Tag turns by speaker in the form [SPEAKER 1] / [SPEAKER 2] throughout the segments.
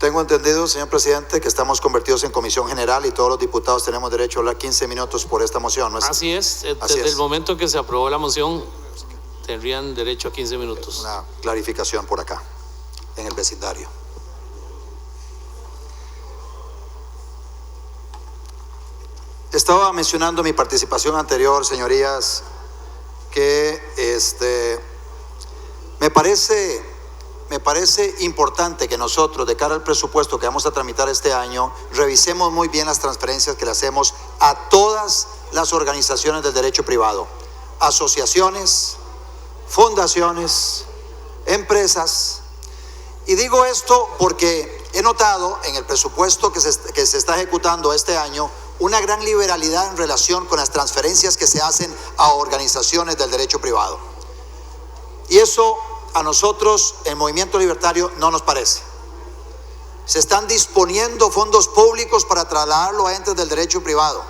[SPEAKER 1] Tengo entendido, señor presidente, que estamos convertidos en comisión general y todos los diputados tenemos derecho a hablar 15 minutos por esta moción, ¿no es?
[SPEAKER 2] Así es, desde el momento que se aprobó la moción tendrían derecho a 15 minutos.
[SPEAKER 1] Una clarificación por acá, en el vecindario. Estaba mencionando mi participación anterior, señorías, que me parece importante que nosotros, de cara al presupuesto que vamos a tramitar este año, revisemos muy bien las transferencias que le hacemos a todas las organizaciones del derecho privado, asociaciones, fundaciones, empresas. Y digo esto porque he notado en el presupuesto que se está ejecutando este año una gran liberalidad en relación con las transferencias que se hacen a organizaciones del derecho privado. Y eso a nosotros, el Movimiento Libertario, no nos parece. Se están disponiendo fondos públicos para trasladarlo a entes del derecho privado.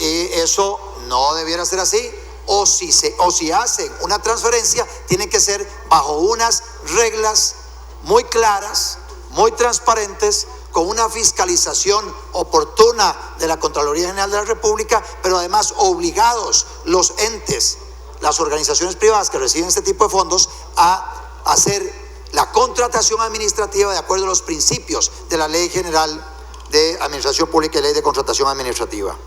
[SPEAKER 1] Y eso no debiera ser así. O si hacen una transferencia, tiene que ser bajo unas reglas muy claras, muy transparentes, con una fiscalización oportuna de la Contraloría General de la República, pero además obligados los entes, las organizaciones privadas que reciben este tipo de fondos, a hacer la contratación administrativa de acuerdo a los principios de la Ley General de Administración Pública y Ley de Contratación Administrativa.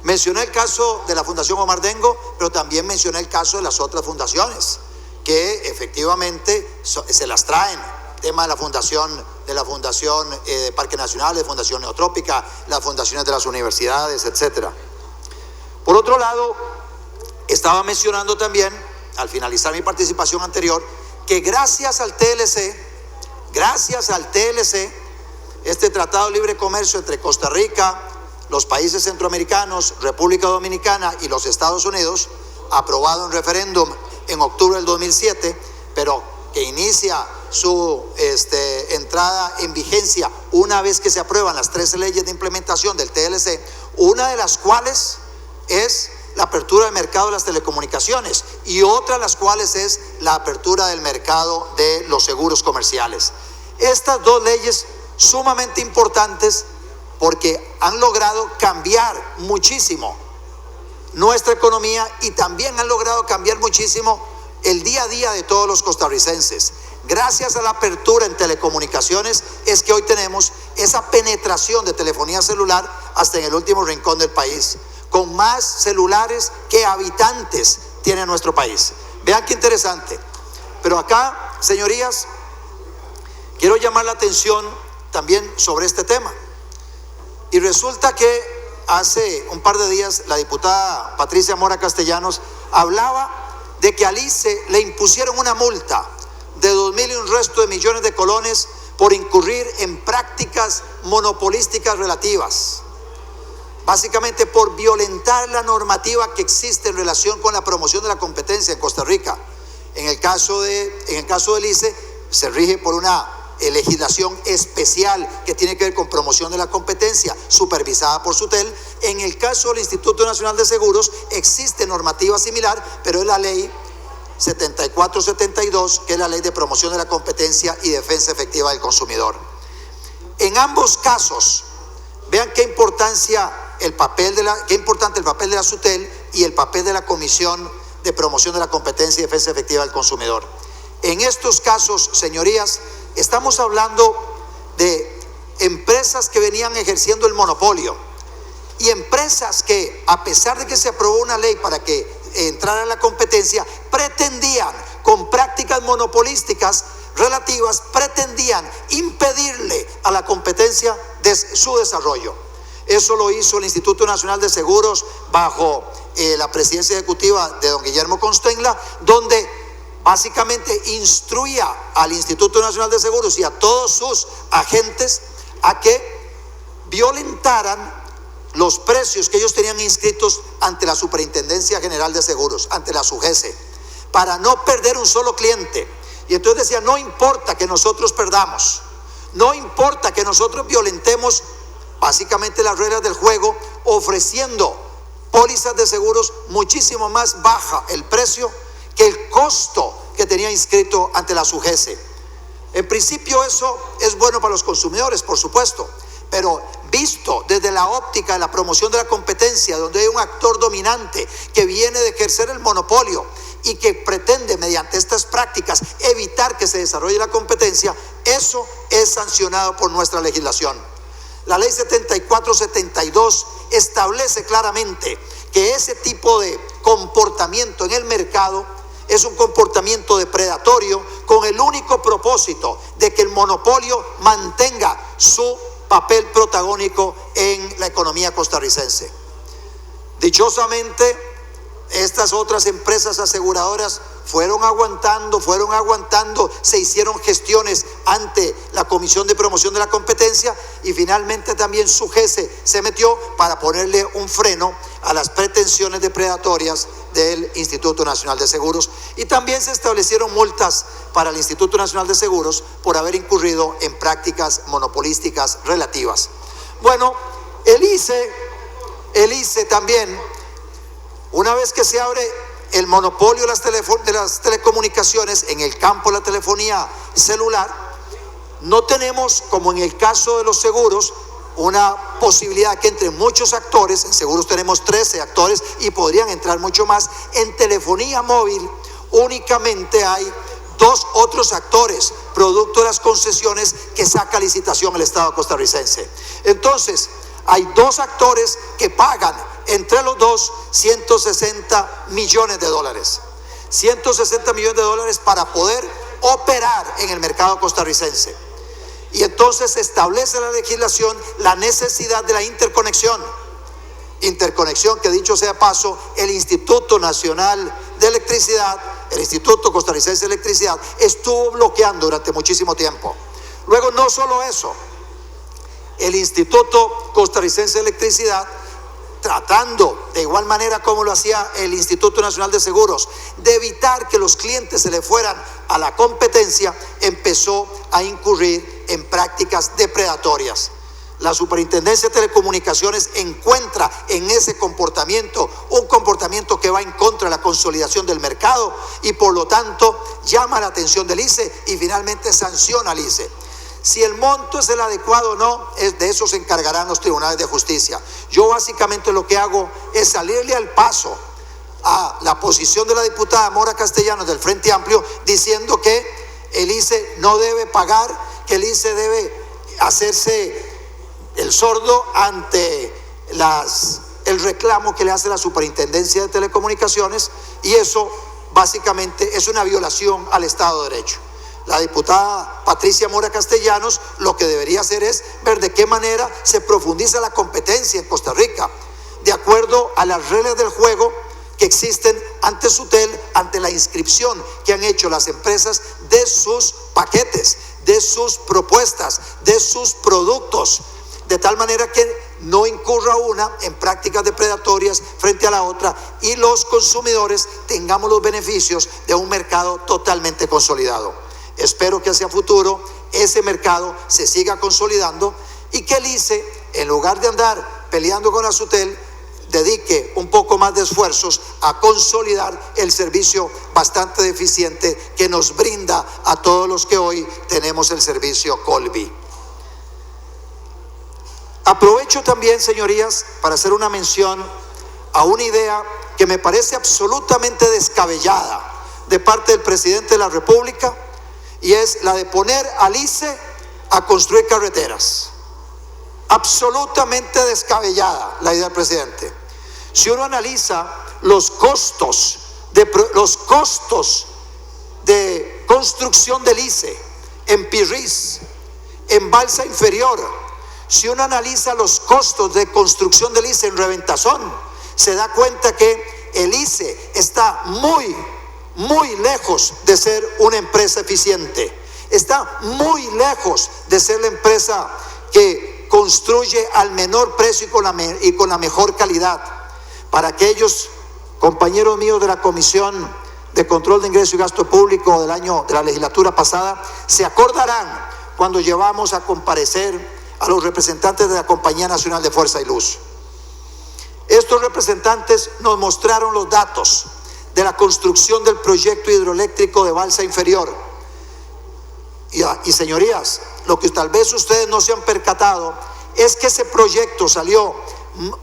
[SPEAKER 1] Mencioné el caso de la Fundación Omar Dengo, pero también mencioné el caso de las otras fundaciones que efectivamente se las traen. Tema de la Fundación Parque Nacional, de Fundación Neotrópica, las fundaciones de las universidades, etcétera. Por otro lado, estaba mencionando también, al finalizar mi participación anterior, que gracias al TLC, este Tratado de Libre Comercio entre Costa Rica, los países centroamericanos, República Dominicana y los Estados Unidos, aprobado en referéndum en octubre del 2007, pero que inicia su entrada en vigencia una vez que se aprueban las 13 leyes de implementación del TLC, una de las cuales es la apertura del mercado de las telecomunicaciones y otra de las cuales es la apertura del mercado de los seguros comerciales. Estas dos leyes sumamente importantes porque han logrado cambiar muchísimo nuestra economía y también han logrado cambiar muchísimo el día a día de todos los costarricenses. Gracias a la apertura en telecomunicaciones es que hoy tenemos esa penetración de telefonía celular hasta en el último rincón del país, con más celulares que habitantes tiene nuestro país. Vean qué interesante. Pero acá, señorías, quiero llamar la atención también sobre este tema. Y resulta que hace un par de días la diputada Patricia Mora Castellanos hablaba de que a ICE le impusieron una multa de 2,000 y un resto de millones de colones por incurrir en prácticas monopolísticas relativas, básicamente por violentar la normativa que existe en relación con la promoción de la competencia en Costa Rica. En el caso del ICE se rige por una legislación especial que tiene que ver con promoción de la competencia, supervisada por SUTEL. En el caso del Instituto Nacional de Seguros existe normativa similar, pero es la ley 7472, que es la ley de promoción de la competencia y defensa efectiva del consumidor. En ambos casos, vean qué importante el papel de la SUTEL y el papel de la Comisión de Promoción de la Competencia y Defensa Efectiva del Consumidor. En estos casos, señorías, estamos hablando de empresas que venían ejerciendo el monopolio y empresas que, a pesar de que se aprobó una ley para que entrara la competencia, pretendían, con prácticas monopolísticas relativas, pretendían impedirle a la competencia su desarrollo. Eso lo hizo el Instituto Nacional de Seguros bajo la presidencia ejecutiva de don Guillermo Constenla, donde básicamente instruía al Instituto Nacional de Seguros y a todos sus agentes a que violentaran los precios que ellos tenían inscritos ante la Superintendencia General de Seguros, ante la SUGESE, para no perder un solo cliente. Y entonces decía, no importa que nosotros perdamos, no importa que nosotros violentemos básicamente las reglas del juego, ofreciendo pólizas de seguros muchísimo más baja el precio que el costo que tenía inscrito ante la SUGESE. En principio eso es bueno para los consumidores, por supuesto, pero visto desde la óptica de la promoción de la competencia, donde hay un actor dominante que viene de ejercer el monopolio y que pretende mediante estas prácticas evitar que se desarrolle la competencia, eso es sancionado por nuestra legislación. La ley 7472 establece claramente que ese tipo de comportamiento en el mercado es un comportamiento depredatorio con el único propósito de que el monopolio mantenga su papel protagónico en la economía costarricense. Dichosamente, estas otras empresas aseguradoras fueron aguantando, se hicieron gestiones ante la Comisión de Promoción de la Competencia y finalmente también su jefe se metió para ponerle un freno a las pretensiones depredatorias del Instituto Nacional de Seguros, y también se establecieron multas para el Instituto Nacional de Seguros por haber incurrido en prácticas monopolísticas relativas. Bueno, el ICE también, una vez que se abre el monopolio de las telecomunicaciones en el campo de la telefonía celular, no tenemos, como en el caso de los seguros, una posibilidad que entre muchos actores. En seguros tenemos 13 actores y podrían entrar mucho más. En telefonía móvil únicamente hay 2 otros actores, producto de las concesiones que saca a licitación el Estado costarricense. Entonces, hay 2 actores que pagan entre los dos 160 millones de dólares. 160 millones de dólares para poder operar en el mercado costarricense. Y entonces establece la legislación la necesidad de la interconexión que, dicho sea paso, el Instituto Nacional de Electricidad, el Instituto Costarricense de Electricidad, estuvo bloqueando durante muchísimo tiempo. Luego, no solo eso, el Instituto Costarricense de Electricidad, tratando de igual manera como lo hacía el Instituto Nacional de Seguros, de evitar que los clientes se le fueran a la competencia, empezó a incurrir en prácticas depredatorias. La Superintendencia de Telecomunicaciones encuentra en ese comportamiento un comportamiento que va en contra de la consolidación del mercado y por lo tanto llama la atención del ICE y finalmente sanciona al ICE. Si el monto es el adecuado o no, de eso se encargarán los tribunales de justicia. Yo básicamente lo que hago es salirle al paso a la posición de la diputada Mora Castellanos del Frente Amplio, diciendo que el ICE no debe pagar, que el ICE debe hacerse el sordo ante el reclamo que le hace la Superintendencia de Telecomunicaciones, y eso básicamente es una violación al Estado de Derecho. La diputada Patricia Mora Castellanos lo que debería hacer es ver de qué manera se profundiza la competencia en Costa Rica, de acuerdo a las reglas del juego que existen ante SUTEL, ante la inscripción que han hecho las empresas de sus paquetes, de sus propuestas, de sus productos, de tal manera que no incurra una en prácticas depredatorias frente a la otra y los consumidores tengamos los beneficios de un mercado totalmente consolidado. Espero que hacia futuro ese mercado se siga consolidando y que el ICE, en lugar de andar peleando con la SUTEL, dedique un poco más de esfuerzos a consolidar el servicio bastante deficiente que nos brinda a todos los que hoy tenemos el servicio Colby. Aprovecho también, señorías, para hacer una mención a una idea que me parece absolutamente descabellada de parte del presidente de la República, y es la de poner al ICE a construir carreteras. Absolutamente descabellada la idea del presidente. Si uno analiza los costos de construcción del ICE en Pirriz, en Balsa Inferior, si uno analiza los costos de construcción del ICE en Reventazón, se da cuenta que el ICE está muy lejos de ser una empresa eficiente. Está muy lejos de ser la empresa que construye al menor precio y con la mejor calidad. Para aquellos compañeros míos de la Comisión de Control de Ingreso y Gasto Público de la legislatura pasada, se acordarán cuando llevamos a comparecer a los representantes de la Compañía Nacional de Fuerza y Luz. Estos representantes nos mostraron los datos de la construcción del proyecto hidroeléctrico de Balsa Inferior. Y señorías, lo que tal vez ustedes no se han percatado es que ese proyecto salió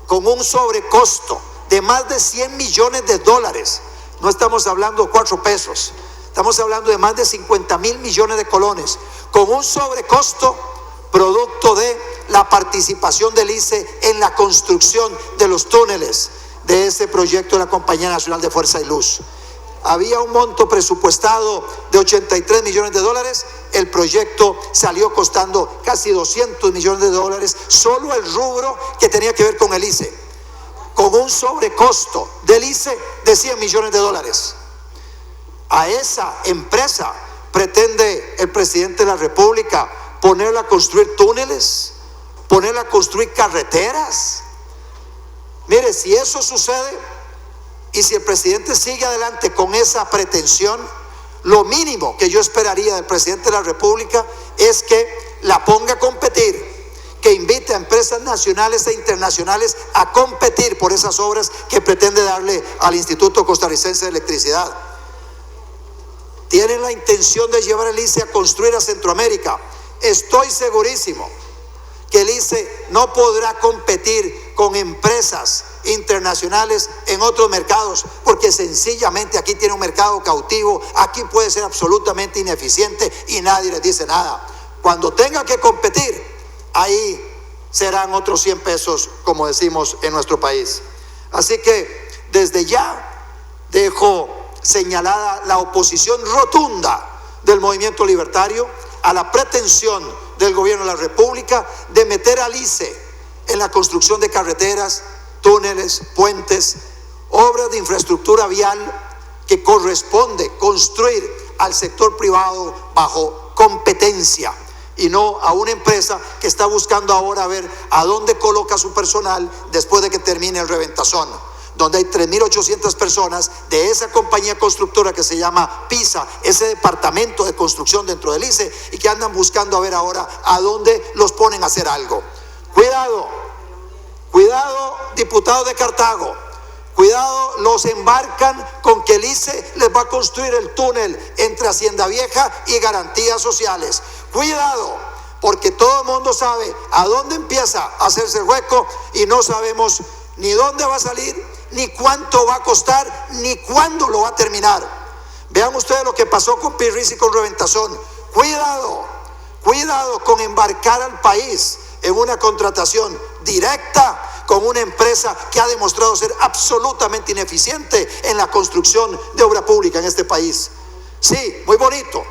[SPEAKER 1] con un sobrecosto de más de 100 millones de dólares. No estamos hablando de 4 pesos, estamos hablando de más de 50.000 millones de colones, con un sobrecosto producto de la participación del ICE en la construcción de los túneles de ese proyecto de la Compañía Nacional de Fuerza y Luz. Había un monto presupuestado de 83 millones de dólares, el proyecto salió costando casi 200 millones de dólares, solo el rubro que tenía que ver con el ICE, con un sobrecosto del ICE de 100 millones de dólares. A esa empresa pretende el presidente de la República ponerla a construir túneles, ponerla a construir carreteras. Mire, si eso sucede y si el presidente sigue adelante con esa pretensión, lo mínimo que yo esperaría del presidente de la República es que la ponga a competir, que invite a empresas nacionales e internacionales a competir por esas obras que pretende darle al Instituto Costarricense de Electricidad. Tienen la intención de llevar el ICE a construir a Centroamérica. Estoy segurísimo que el ICE no podrá competir con empresas internacionales en otros mercados, porque sencillamente aquí tiene un mercado cautivo, aquí puede ser absolutamente ineficiente y nadie les dice nada. Cuando tenga que competir, ahí serán otros 100 pesos, como decimos en nuestro país. Así que desde ya dejo señalada la oposición rotunda del movimiento libertario a la pretensión del gobierno de la República de meter al ICE en la construcción de carreteras, túneles, puentes, obras de infraestructura vial que corresponde construir al sector privado bajo competencia y no a una empresa que está buscando ahora ver a dónde coloca su personal después de que termine el reventazón, donde hay 3.800 personas de esa compañía constructora que se llama PISA, ese departamento de construcción dentro del ICE, y que andan buscando a ver ahora a dónde los ponen a hacer algo. Cuidado, cuidado, diputados de Cartago, cuidado, los embarcan con que el ICE les va a construir el túnel entre Hacienda Vieja y Garantías Sociales. Cuidado, porque todo el mundo sabe a dónde empieza a hacerse el hueco y no sabemos ni dónde va a salir, ni cuánto va a costar, ni cuándo lo va a terminar. Vean ustedes lo que pasó con Pirriz y con Reventazón. Cuidado, cuidado con embarcar al país en una contratación directa con una empresa que ha demostrado ser absolutamente ineficiente en la construcción de obra pública en este país. Sí, muy bonito.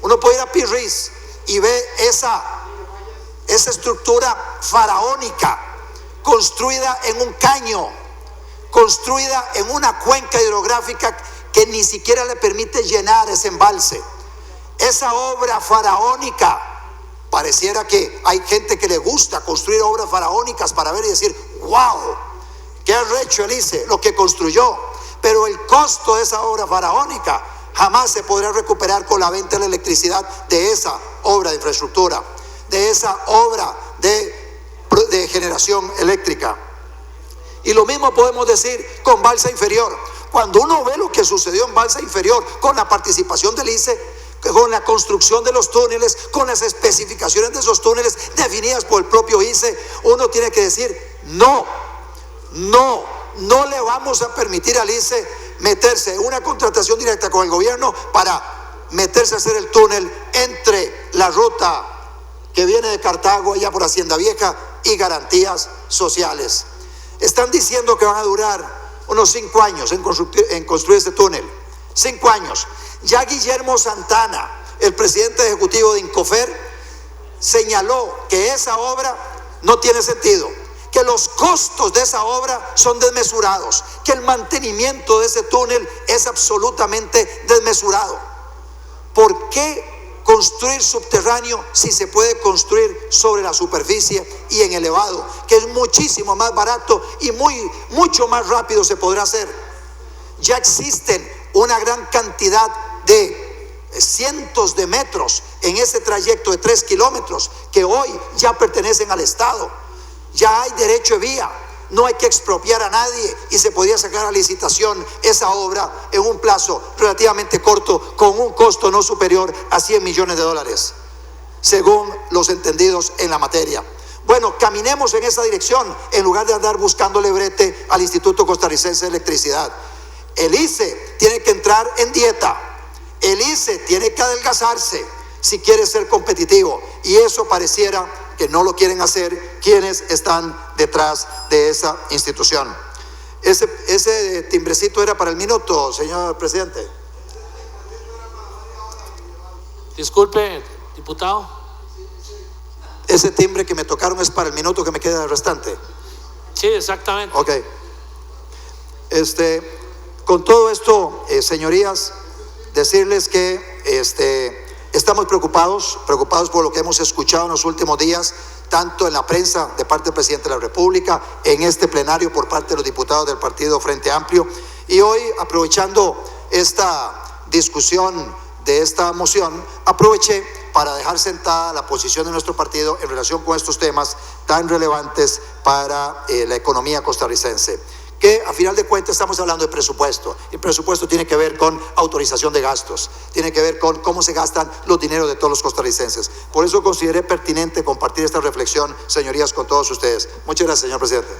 [SPEAKER 1] Uno puede ir a Pirriz y ve esa estructura faraónica construida en un caño, construida en una cuenca hidrográfica que ni siquiera le permite llenar ese embalse. Esa obra faraónica, pareciera que hay gente que le gusta construir obras faraónicas para ver y decir, wow, qué arrecho el ICE, lo que construyó. Pero el costo de esa obra faraónica jamás se podrá recuperar con la venta de la electricidad de esa obra de infraestructura, de esa obra de generación eléctrica. Y lo mismo podemos decir con Balsa Inferior. Cuando uno ve lo que sucedió en Balsa Inferior con la participación del ICE, con la construcción de los túneles, con las especificaciones de esos túneles definidas por el propio ICE, uno tiene que decir, no le vamos a permitir al ICE meterse en una contratación directa con el gobierno para meterse a hacer el túnel entre la ruta que viene de Cartago, allá por Hacienda Vieja, y Garantías Sociales. Están diciendo que van a durar unos 5 años en construir este túnel. 5 años. Ya Guillermo Santana, el presidente ejecutivo de Incofer, señaló que esa obra no tiene sentido, que los costos de esa obra son desmesurados, que el mantenimiento de ese túnel es absolutamente desmesurado. ¿Por qué construir subterráneo si se puede construir sobre la superficie y en elevado, que es muchísimo más barato y mucho más rápido se podrá hacer? Ya existen una gran cantidad de cientos de metros en ese trayecto de 3 kilómetros que hoy ya pertenecen al Estado. Ya hay derecho de vía, no hay que expropiar a nadie y se podría sacar a licitación esa obra en un plazo relativamente corto con un costo no superior a 100 millones de dólares. según los entendidos en la materia. Bueno, caminemos en esa dirección en lugar de andar buscándole brete al Instituto Costarricense de Electricidad. El ICE tiene que entrar en dieta, el ICE tiene que adelgazarse si quiere ser competitivo, y eso pareciera que no lo quieren hacer quienes están detrás de esa institución. Ese timbrecito era para el minuto, señor presidente.
[SPEAKER 2] Disculpe, diputado.
[SPEAKER 1] Ese timbre que me tocaron es para el minuto que me queda restante.
[SPEAKER 2] Sí, exactamente.
[SPEAKER 1] Ok. Con todo esto, señorías, decirles que estamos preocupados por lo que hemos escuchado en los últimos días, tanto en la prensa de parte del presidente de la República, en este plenario por parte de los diputados del Partido Frente Amplio. Y hoy, aprovechando esta discusión de esta moción, aproveché para dejar sentada la posición de nuestro partido en relación con estos temas tan relevantes para la economía costarricense. Que a final de cuentas estamos hablando de presupuesto. El presupuesto tiene que ver con autorización de gastos, tiene que ver con cómo se gastan los dineros de todos los costarricenses. Por eso consideré pertinente compartir esta reflexión, señorías, con todos ustedes. Muchas gracias, señor presidente.